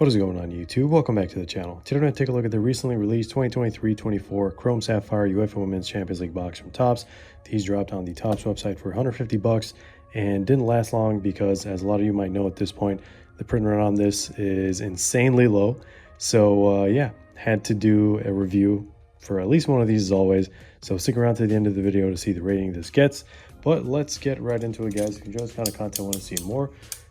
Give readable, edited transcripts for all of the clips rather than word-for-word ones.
What is going on YouTube? Welcome back to the channel. Today we're going to take a look at the recently released 2023-24 Chrome Sapphire UEFA Women's Champions League box from Topps. These dropped on the Topps website for $150 and didn't last long because, as a lot of you might know at this point, the print run on this is insanely low. So yeah, had to do a review for at least one of these as always. So stick around to the end of the video to see the rating this gets. But let's get right into it, guys. If you enjoy this kind of content and want to see more,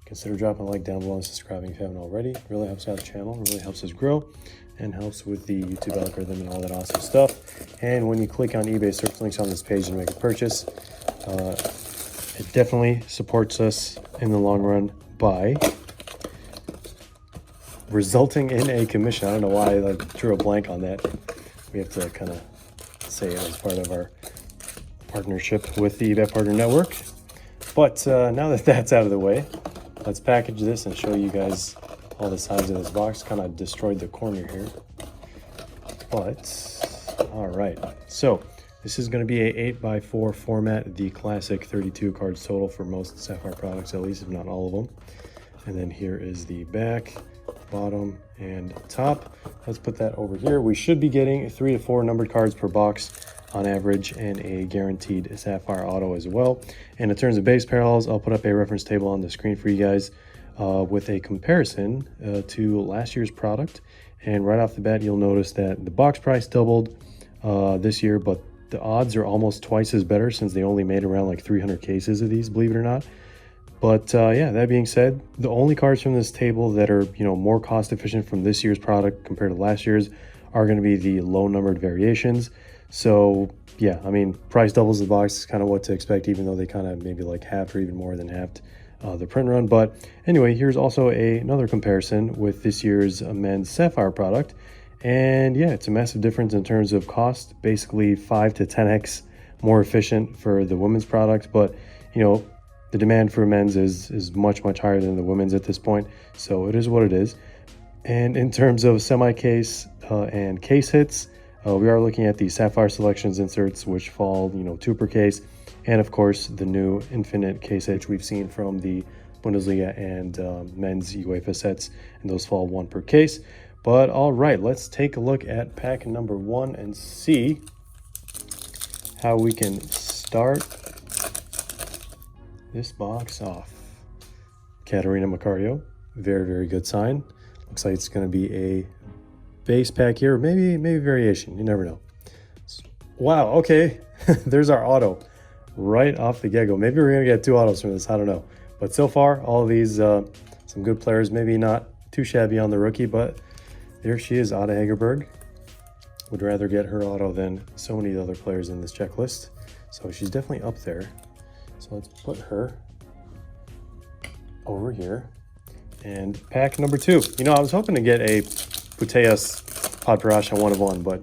consider dropping a like down below and subscribing if you haven't already. It really helps out the channel, it really helps us grow, and helps with the YouTube algorithm and all that awesome stuff. And when you click on eBay search links on this page and make a purchase, it definitely supports us in the long run by resulting in a commission. I don't know why I drew a blank on that. We have to kind of say it as part of our partnership with the eBay Partner Network. But now that that's out of the way, let's package this and show you guys all the sides of this box. Kind of destroyed the corner here. But, all right. So, this is going to be a 8x4 format, the classic 32 cards total for most Sapphire products, at least, if not all of them. And then here is the back, bottom, and top. Let's put that over here. We should be getting 3 to 4 numbered cards per box on average, and a guaranteed Sapphire auto as well. And in terms of base parallels, I'll put up a reference table on the screen for you guys with a comparison to last year's product. And right off the bat, you'll notice that the box price doubled this year, but the odds are almost twice as better since they only made around like 300 cases of these, believe it or not. But yeah, that being said, the only cards from this table that are, more cost efficient from this year's product compared to last year's are going to be the low numbered variations. So yeah, I mean, price doubles the box is kind of what to expect, even though they kind of maybe like halved or even more than halved the print run. But anyway, here's also another comparison with this year's men's Sapphire product. And yeah, it's a massive difference in terms of cost, basically 5 to 10x more efficient for the women's product. But the demand for men's is much higher than the women's at this point. So it is what it is. And in terms of semi-case and case hits, we are looking at the Sapphire Selections inserts, which fall, 2 per case. And of course, the new infinite case hit we've seen from the Bundesliga and men's UEFA sets, and those fall 1 per case. But all right, let's take a look at pack number 1 and see how we can start this box off. Katarina Macario, very good sign. Looks like it's going to be a base pack here, maybe variation, you never know. Wow, okay. There's our auto right off the get-go. Maybe we're gonna get 2 autos from this, I don't know. But so far, all of these some good players, maybe not too shabby on the rookie, but there she is, Ada Hegerberg. Would rather get her auto than so many other players in this checklist, so she's definitely up there. So let's put her over here. And pack number 2. I was hoping to get a Puteas Podparasha 1 of 1, but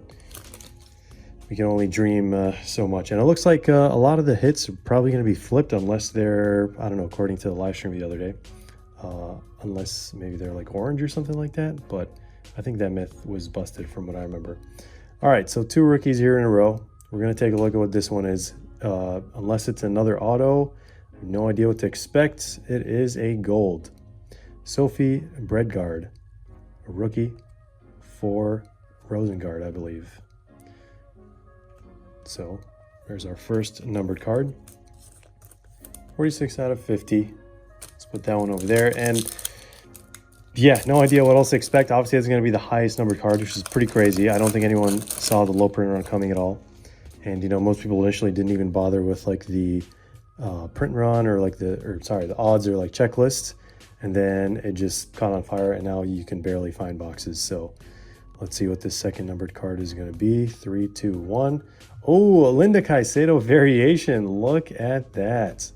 we can only dream so much. And it looks like a lot of the hits are probably going to be flipped unless they're, I don't know, according to the live stream the other day, unless maybe they're like orange or something like that. But I think that myth was busted from what I remember. All right, so 2 rookies here in a row. We're going to take a look at what this one is. Unless it's another auto, no idea what to expect. It is a gold. Sophie Bredgaard, a rookie for Rosengard, I believe. So there's our first numbered card. 46 out of 50. Let's put that one over there. And yeah, no idea what else to expect. Obviously, it's going to be the highest numbered card, which is pretty crazy. I don't think anyone saw the low print run coming at all. And most people initially didn't even bother with like the print run or like the odds or like checklists. And then it just caught on fire, and now you can barely find boxes. So let's see what this second numbered card is going to be. 3, 2, 1. Oh, a Linda Caicedo variation. Look at that.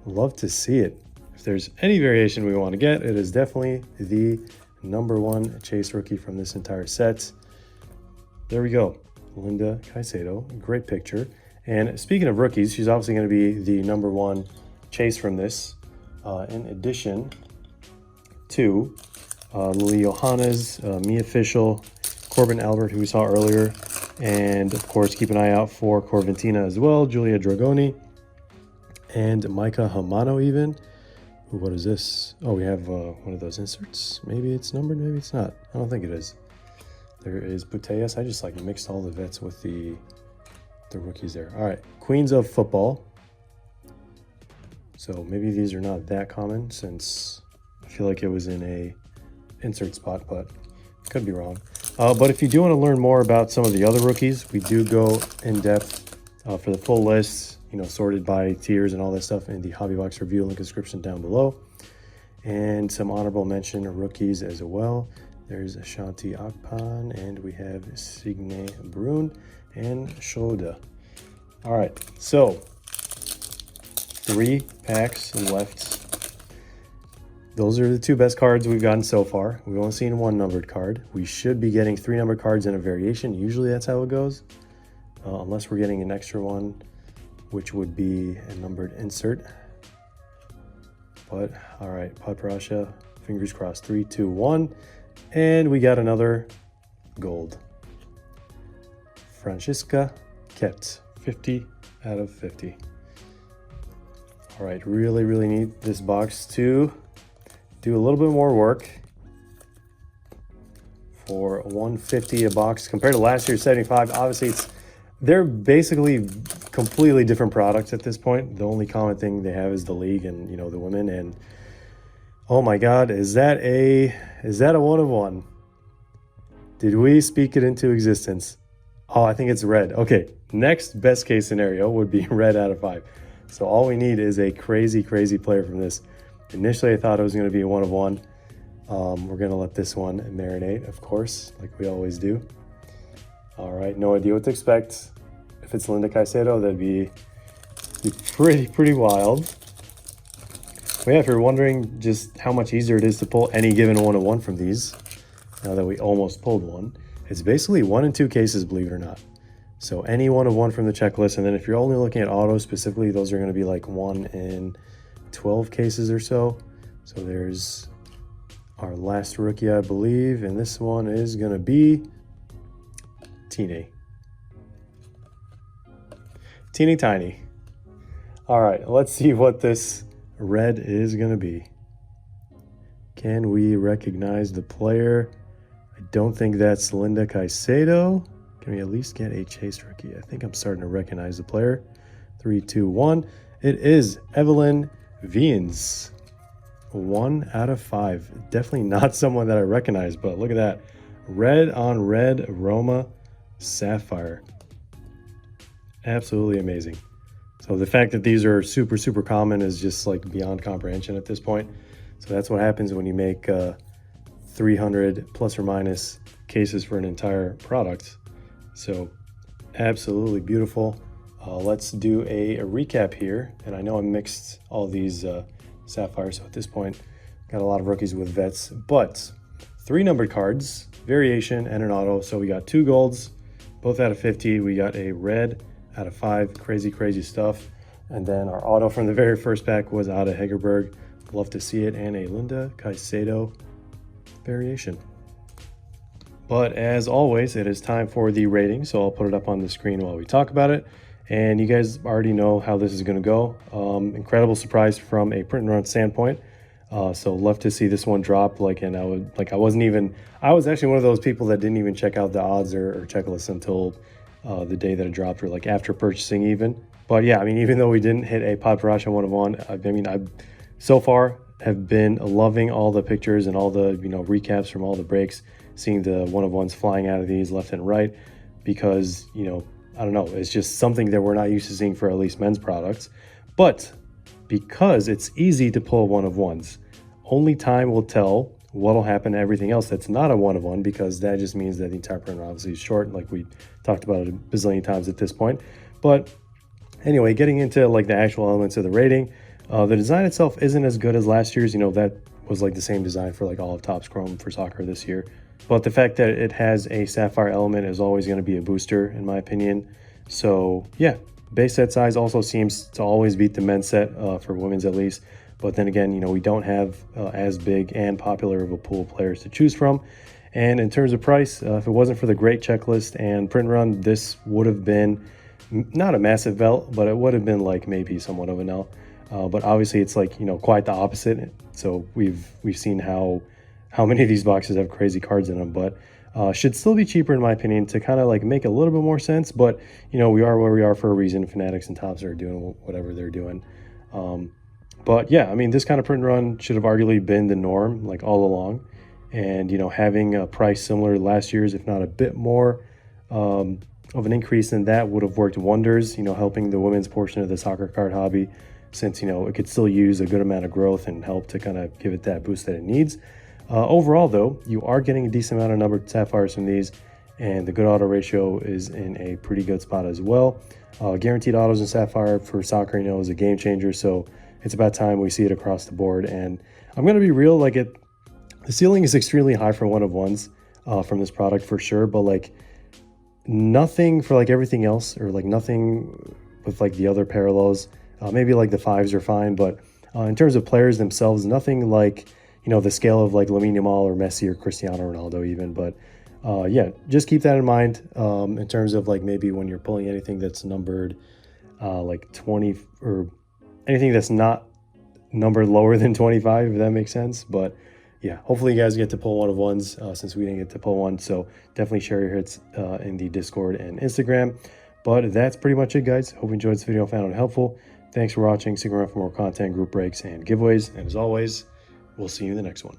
Love to see it. If there's any variation we want to get, it is definitely the number 1 chase rookie from this entire set. There we go. Linda Caicedo. Great picture. And speaking of rookies, she's obviously going to be the number 1 chase from this. In addition to Lily Johannes, Mia Fischel, Corbin Albert, who we saw earlier, and of course keep an eye out for Corventina as well, Julia Dragoni, and Micah Hamano even. Ooh, what is this? Oh, we have one of those inserts. Maybe it's numbered, maybe it's not. I don't think it is. There is Puteas. I just like mixed all the vets with the rookies there. All right, Queens of Football. So maybe these are not that common since I feel like it was in a insert spot, but could be wrong. But if you do want to learn more about some of the other rookies, we do go in depth for the full list, you know, sorted by tiers and all that stuff in the Hobby Box review, link description down below. And some honorable mention rookies as well. There's Ashanti Akpan, and we have Signe Brun and Shoda. All right, so 3 packs left. Those are the 2 best cards we've gotten so far. We've only seen 1 numbered card. We should be getting 3 numbered cards in a variation. Usually that's how it goes, unless we're getting an extra one, which would be a numbered insert. But all right, Paprasha, fingers crossed. 3, 2, 1, and we got another gold. Francisca Ket, 50 out of 50. All right, really need this box to do a little bit more work for $150 a box compared to last year's $75. Obviously, they're basically completely different products at this point. The only common thing they have is the league and, you know, the women. And oh my God, is that a 1 of 1? Did we speak it into existence? Oh, I think it's red. Okay, next best case scenario would be red out of 5. So all we need is a crazy player from this. Initially, I thought it was going to be a 1 of 1. We're going to let this one marinate, of course, like we always do. All right, no idea what to expect. If it's Linda Caicedo, that'd be pretty wild. But yeah, if you're wondering just how much easier it is to pull any given 1 of 1 from these, now that we almost pulled one, it's basically 1 in 2 cases, believe it or not. So any 1 of 1 from the checklist, and then if you're only looking at auto specifically, those are going to be like 1 in 12 cases or so. So there's our last rookie, I believe, and this one is going to be Teeny Tiny. All right, let's see what this red is going to be. Can we recognize the player? I don't think that's Linda Caicedo. Can we at least get a chase rookie? I think I'm starting to recognize the player. 3, 2, 1. It is Evelyn Viens. 1 out of 5. Definitely not someone that I recognize, but look at that. Red on red Roma Sapphire. Absolutely amazing. So the fact that these are super common is just like beyond comprehension at this point. So that's what happens when you make 300 plus or minus cases for an entire product. So absolutely beautiful. Let's do a recap here. And I know I mixed all these sapphires, so at this point got a lot of rookies with vets, but 3 numbered cards, variation, and an auto. So we got 2 golds, both out of 50. We got a red out of 5. Crazy stuff. And then our auto from the very first pack was out of Hegerberg. Love to see it. And a Linda Caicedo variation. But as always, it is time for the rating, so I'll put it up on the screen while we talk about it. And you guys already know how this is going to go. Incredible surprise from a print and run standpoint. So love to see this one drop. I was actually one of those people that didn't even check out the odds or checklist until the day that it dropped, or like after purchasing even. But yeah, I mean, even though we didn't hit a Paprasha 1 of 1, I so far have been loving all the pictures and all the recaps from all the breaks, seeing the 1 of 1s flying out of these left and right, because I don't know, it's just something that we're not used to seeing for at least men's products. But because it's easy to pull 1 of 1s, only time will tell what'll happen to everything else that's not a 1 of 1, because that just means that the entire print obviously is short, like we talked about it a bazillion times at this point. But anyway, getting into like the actual elements of the rating, the design itself isn't as good as last year's. That was like the same design for like all of Topps Chrome for soccer this year. But the fact that it has a sapphire element is always going to be a booster, in my opinion. So yeah, base set size also seems to always beat the men's set, for women's at least. But then again, we don't have as big and popular of a pool of players to choose from. And in terms of price, if it wasn't for the great checklist and print run, this would have been not a massive belt, but it would have been like maybe somewhat of an L. But obviously it's like, you know, quite the opposite. So we've seen how many of these boxes have crazy cards in them, but should still be cheaper in my opinion to kind of like make a little bit more sense. But you know, we are where we are for a reason. Fanatics and Topps are doing whatever they're doing. But yeah, I mean, this kind of print run should have arguably been the norm like all along. And, you know, having a price similar to last year's, if not a bit more of an increase than that, would have worked wonders, you know, helping the women's portion of the soccer card hobby, since, you know, it could still use a good amount of growth and help to kind of give it that boost that it needs. Overall, though, you are getting a decent amount of numbered Sapphires from these, and the good auto ratio is in a pretty good spot as well. Guaranteed autos in Sapphire for soccer, you know, is a game changer, so it's about time we see it across the board. And I'm going to be real, like the ceiling is extremely high for one of ones from this product for sure, but like nothing for like everything else, or like nothing with like the other parallels. Maybe like the fives are fine, but in terms of players themselves, nothing like, you know, the scale of like Lamine Yamal or Messi or Cristiano Ronaldo even. But yeah, just keep that in mind in terms of like maybe when you're pulling anything that's numbered like 20, or anything that's not numbered lower than 25, if that makes sense. But yeah, hopefully you guys get to pull one of ones since we didn't get to pull one. So definitely share your hits in the Discord and Instagram. But that's pretty much it, guys. Hope you enjoyed this video and found it helpful. Thanks for watching. Stick around for more content, group breaks, and giveaways. And as always, we'll see you in the next one.